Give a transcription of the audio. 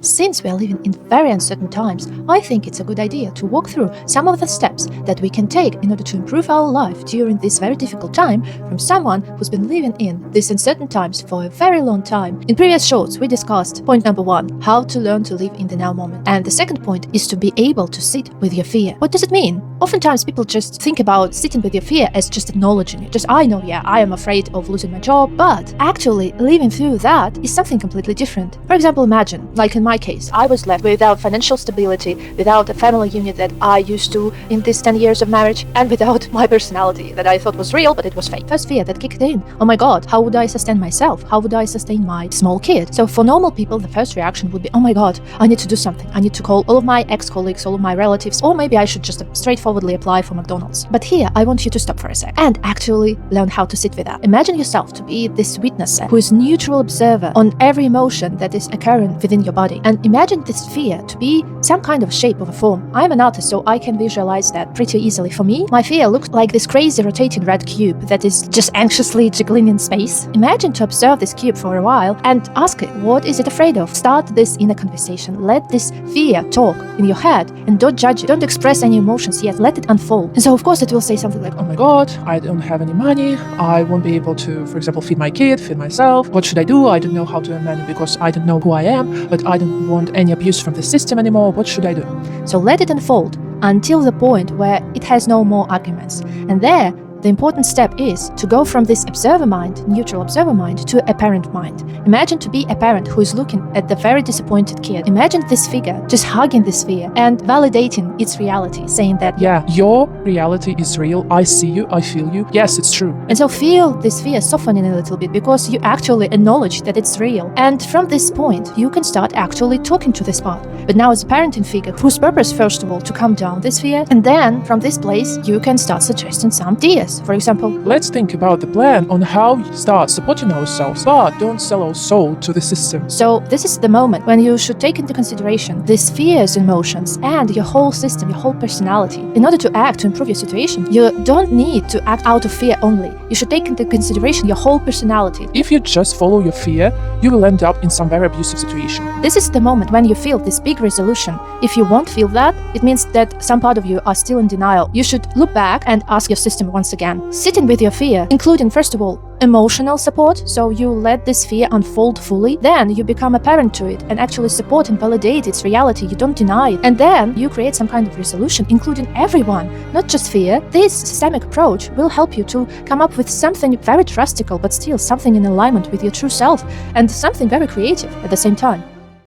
Since we are living in very uncertain times, I think it's a good idea to walk through some of the steps that we can take in order to improve our life during this very difficult time from someone who's been living in these uncertain times for a very long time. In previous shorts, we discussed point number 1, how to learn to live in the now moment. And the second point is to be able to sit with your fear. What does it mean? Oftentimes people just think about sitting with your fear as just acknowledging it. Just, I know, yeah, I am afraid of losing my job, but actually living through that is something completely different. For example, imagine, like in my case, I was left without financial stability, without a family unit that I used to in these 10 years of marriage, and without my personality that I thought was real, but it was fake. First fear that kicked in. Oh my God, how would I sustain myself? How would I sustain my small kid? So for normal people, the first reaction would be, oh my God, I need to do something. I need to call all of my ex-colleagues, all of my relatives, or maybe I should just straightforwardly apply for McDonald's. But here, I want you to stop for a sec and actually learn how to sit with that. Imagine yourself to be this witness who is neutral observer on every emotion that is occurring within your body. And imagine this fear to be some kind of shape of a form. I'm an artist, so I can visualize that pretty easily. For me, my fear looks like this crazy rotating red cube that is just anxiously jiggling in space. Imagine to observe this cube for a while and ask it, what is it afraid of? Start this inner conversation. Let this fear talk in your head and don't judge it. Don't express any emotions yet. Let it unfold. And so, of course, it will say something like, oh my God, I don't have any money. I won't be able to, for example, feed my kid, feed myself. What should I do? I don't know how to earn money because I don't know who I am, but I don't want any abuse from the system anymore. What should I do? So let it unfold until the point where it has no more arguments. And there, the important step is to go from this observer mind, neutral observer mind, to a parent mind. Imagine to be a parent who is looking at the very disappointed kid. Imagine this figure just hugging this fear and validating its reality, saying that, yeah, your reality is real. I see you. I feel you. Yes, it's true. And so feel this fear softening a little bit because you actually acknowledge that it's real. And from this point, you can start actually talking to this part. But now as a parenting figure, whose purpose, first of all, to calm down this fear, and then from this place, you can start suggesting some ideas. For example, let's think about the plan on how we start supporting ourselves, but don't sell our soul to the system. So this is the moment when you should take into consideration these fears, emotions, and your whole system, your whole personality. In order to act to improve your situation, you don't need to act out of fear only. You should take into consideration your whole personality. If you just follow your fear, you will end up in some very abusive situation. This is the moment when you feel this big resolution. If you won't feel that, it means that some part of you are still in denial. You should look back and ask your system once again. Sitting with your fear, including, first of all, emotional support, so you let this fear unfold fully. Then you become a parent to it and actually support and validate its reality. You don't deny it. And then you create some kind of resolution, including everyone, not just fear. This systemic approach will help you to come up with something very drastical, but still something in alignment with your true self and something very creative at the same time.